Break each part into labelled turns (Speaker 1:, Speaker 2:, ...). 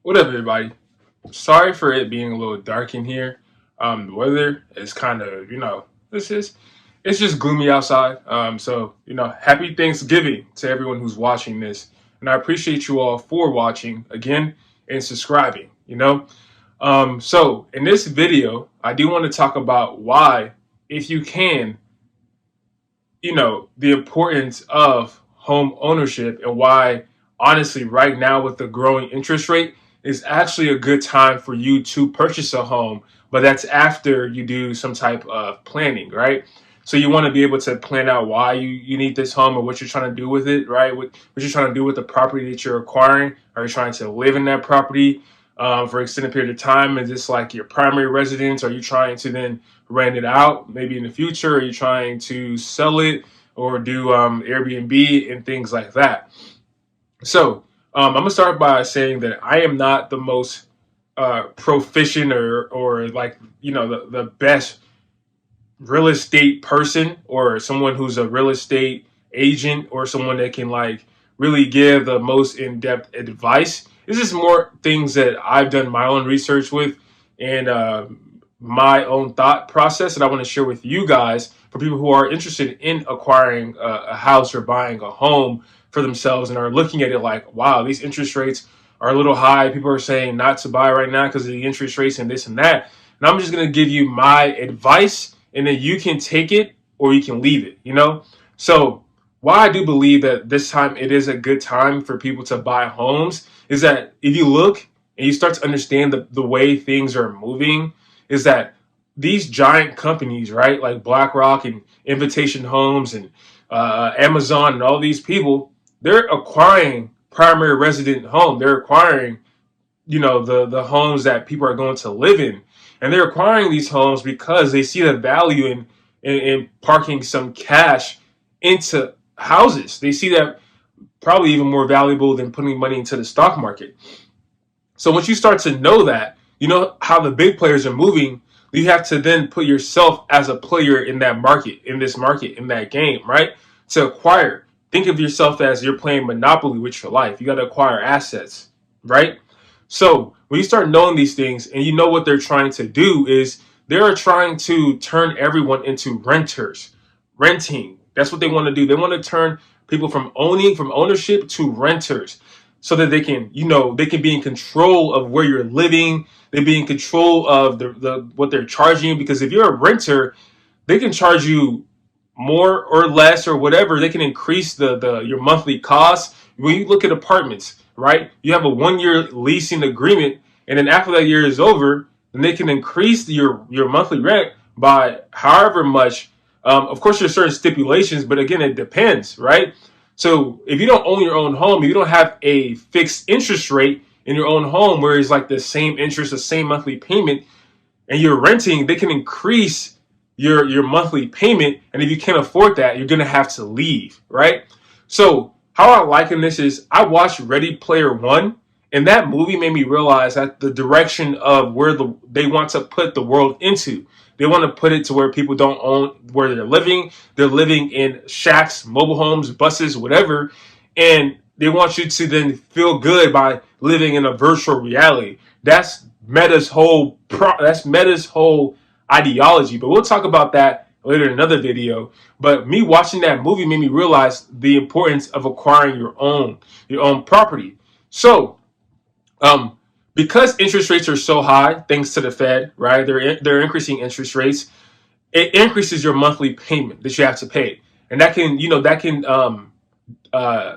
Speaker 1: What up, everybody? Sorry for it being a little dark in here. The weather is kind of, it's just gloomy outside. Happy Thanksgiving to everyone who's watching this, and I appreciate you all for watching again and subscribing. In this video, I do want to talk about why, if you can, the importance of home ownership and why, honestly, right now with the growing interest rate, is actually a good time for you to purchase a home. But that's after you do some type of planning, right? So you want to be able to plan out why you need this home or what you're trying to do with it, right? What you're trying to do with the property that you're acquiring. Are you trying to live in that property for an extended period of time? Is this like your primary residence? Are you trying to then rent it out maybe in the future? Are you trying to sell it or do Airbnb and things like that? I'm gonna start by saying that I am not the most proficient or like the best real estate person or someone who's a real estate agent or someone that can like really give the most in-depth advice. This is more things that I've done my own research with and my own thought process that I want to share with you guys for people who are interested in acquiring a house or buying a home for themselves and are looking at it like, wow, these interest rates are a little high. People are saying not to buy right now because of the interest rates and this and that. And I'm just going to give you my advice and then you can take it or you can leave it. So why I do believe that this time it is a good time for people to buy homes is that if you look and you start to understand the way things are moving, is that these giant companies, right, like BlackRock and Invitation Homes and Amazon and all these people, they're acquiring primary resident home. They're acquiring, the homes that people are going to live in. And they're acquiring these homes because they see the value in parking some cash into houses. They see that probably even more valuable than putting money into the stock market. So once you start to know that, you know how the big players are moving, you have to then put yourself as a player in that market, in that game, right? To acquire. Think of yourself as you're playing Monopoly with your life. You got to acquire assets, right? So when you start knowing these things and you know what they're trying to do is they're trying to turn everyone into renters, renting. That's what they want to do. They want to turn people from ownership to renters so that they can be in control of where you're living. They be in control of the what they're charging you. Because if you're a renter, they can charge you more or less or whatever. They can increase the your monthly costs. When you look at apartments, right? You have a 1 year leasing agreement, and then after that year is over, then they can increase your monthly rent by however much. Of course, there's certain stipulations, but again, it depends, right? So if you don't own your own home, if you don't have a fixed interest rate in your own home where it's like the same interest, the same monthly payment, and you're renting, they can increase your monthly payment. And if you can't afford that, you're gonna have to leave, right? So how I liken this is I watched Ready Player One, and that movie made me realize that the direction of where they want to put the world into. They want to put it to where people don't own where they're living. They're living in shacks, mobile homes, buses, whatever. And they want you to then feel good by living in a virtual reality. That's Meta's whole ideology. But we'll talk about that later in another video. But me watching that movie made me realize the importance of acquiring your own property. So um, because interest rates are so high, thanks to the Fed, right? They're increasing interest rates. It increases your monthly payment that you have to pay, and that can uh,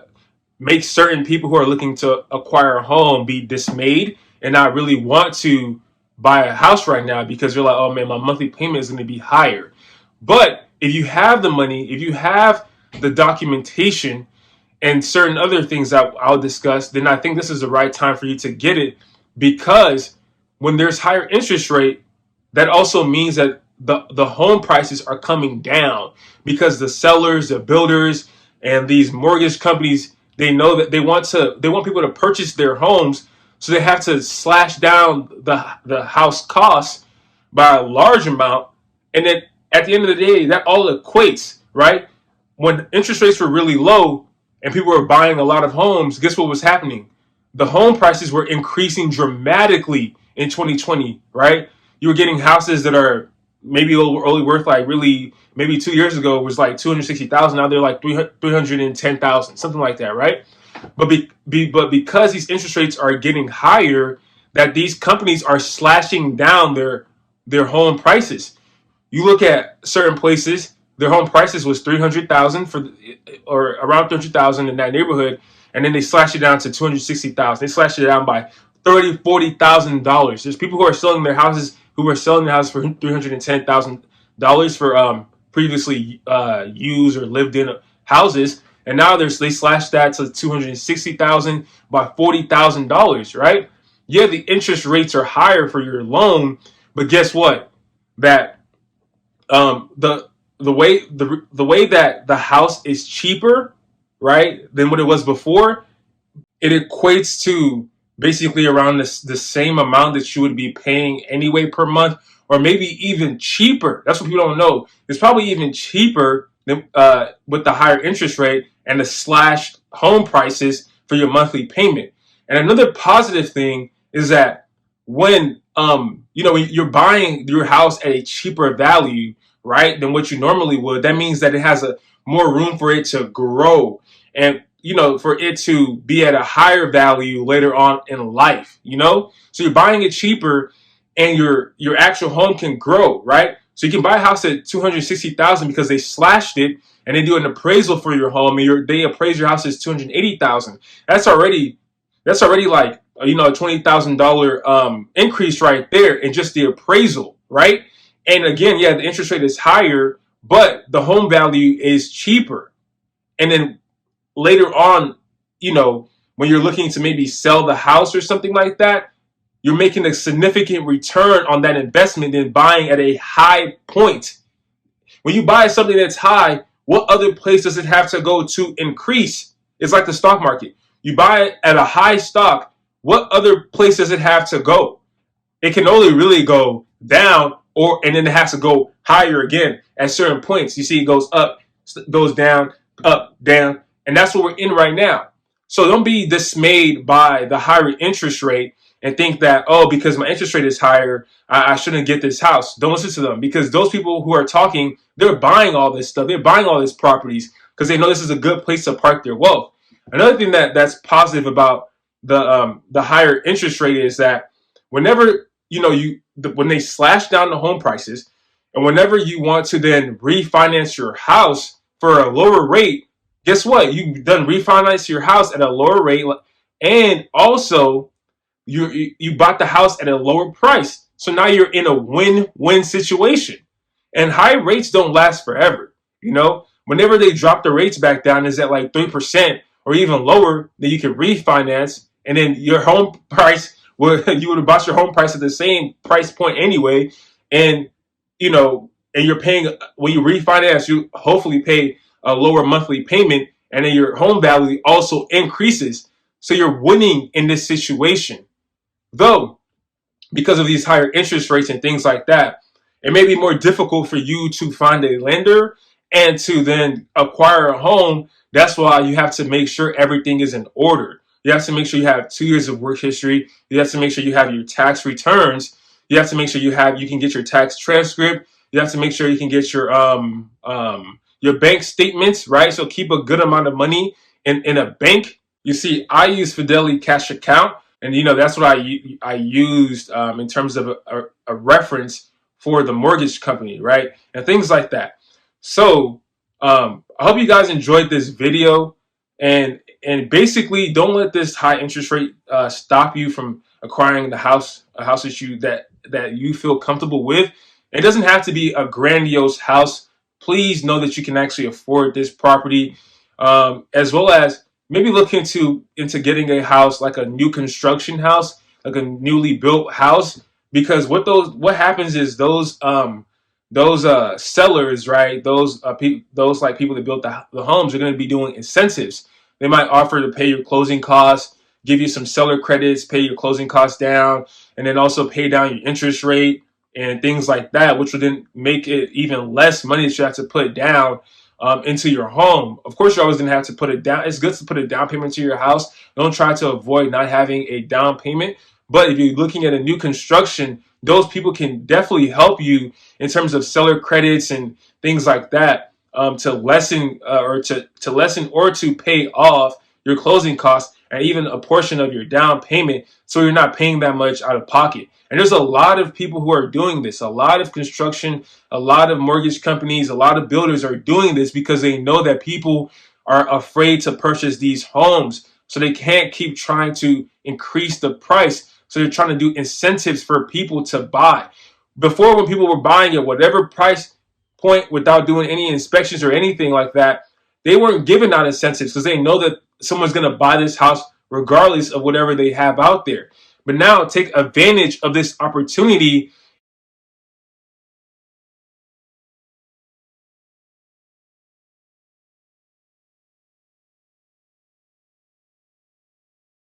Speaker 1: make certain people who are looking to acquire a home be dismayed and not really want to buy a house right now because you're like, oh man, my monthly payment is going to be higher. But if you have the money, if you have the documentation and certain other things that I'll discuss, then I think this is the right time for you to get it because when there's higher interest rate, that also means that the home prices are coming down because the sellers, the builders, and these mortgage companies, they know that they want people to purchase their homes, so they have to slash down the house costs by a large amount, and then at the end of the day, that all equates, right? When interest rates were really low and people were buying a lot of homes, guess what was happening? the home prices were increasing dramatically in 2020, right? You were getting houses that are maybe only worth like really maybe 2 years ago was like 260,000. Now they're like 310,000, something like that, right? But because these interest rates are getting higher, that these companies are slashing down their home prices. You look at certain places, their home prices was 300,000 for or around 300,000 in that neighborhood, and then they slashed it down to 260,000. They slashed it down by $40,000. There's people who are selling their houses for $310,000 for previously used or lived in houses, and now they slashed that to 260,000 by $40,000. Right? Yeah, the interest rates are higher for your loan, but guess what? That the way that the house is cheaper, right, than what it was before, it equates to basically around the same amount that you would be paying anyway per month, or maybe even cheaper. That's what people don't know. It's probably even cheaper than, with the higher interest rate and the slashed home prices for your monthly payment. And another positive thing is that when when you're buying your house at a cheaper value, right, than what you normally would, that means that it has a more room for it to grow, and for it to be at a higher value later on in life. So you're buying it cheaper, and your actual home can grow, right? So you can buy a house at 260,000 because they slashed it, and they do an appraisal for your home, and they appraise your house as 280,000. That's already like a $20,000 increase right there in just the appraisal, right? And again, yeah, the interest rate is higher, but the home value is cheaper. And then later on, when you're looking to maybe sell the house or something like that, you're making a significant return on that investment than buying at a high point. When you buy something that's high, what other place does it have to go to increase? It's like the stock market. You buy it at a high stock, what other place does it have to go? It can only really go down, and then it has to go higher again at certain points. You see, it goes up, goes down, up, down, and that's what we're in right now. So don't be dismayed by the higher interest rate and think that, oh, because my interest rate is higher, I shouldn't get this house. Don't listen to them, because those people who are talking, they're buying all this stuff. They're buying all these properties because they know this is a good place to park their wealth. Another thing that's positive about the higher interest rate is that whenever when they slash down the home prices, and whenever you want to then refinance your house for a lower rate, guess what? You've done refinance your house at a lower rate, and also you bought the house at a lower price. So now you're in a win-win situation. And high rates don't last forever. Whenever they drop the rates back down, is at like 3% or even lower, then you can refinance, and then your home price, you would have bought your home price at the same price point anyway, and and you're paying, when you refinance, you hopefully pay a lower monthly payment, and then your home value also increases. So you're winning in this situation. Though, because of these higher interest rates and things like that, it may be more difficult for you to find a lender and to then acquire a home. That's why you have to make sure everything is in order. You have to make sure you have 2 years of work history. You have to make sure you have your tax returns. You have to make sure you can get your tax transcript. You have to make sure you can get your bank statements, right? So keep a good amount of money in a bank. You see, I use Fidelity Cash Account, and that's what I used in terms of a reference for the mortgage company, right? And things like that. So I hope you guys enjoyed this video, and basically don't let this high interest rate stop you from acquiring a house that you feel comfortable with. It doesn't have to be a grandiose house. Please know that you can actually afford this property, as well as maybe look into getting a house, like a new construction house, like a newly built house, because what happens is those sellers, right? Those like people that built the homes are going to be doing incentives. They might offer to pay your closing costs, give you some seller credits, pay your closing costs down, and then also pay down your interest rate and things like that, which would then make it even less money that you have to put down into your home. Of course, you're always going to have to put it down. It's good to put a down payment to your house. Don't try to avoid not having a down payment. But if you're looking at a new construction, those people can definitely help you in terms of seller credits and things like that, to lessen to lessen or to pay off your closing costs and even a portion of your down payment, so you're not paying that much out of pocket. And there's a lot of people who are doing this. A lot of construction, a lot of mortgage companies, a lot of builders are doing this because they know that people are afraid to purchase these homes. So they can't keep trying to increase the price. So they're trying to do incentives for people to buy. Before, when people were buying at whatever price point without doing any inspections or anything like that, they weren't giving out incentives because they know that someone's going to buy this house regardless of whatever they have out there. But now take advantage of this opportunity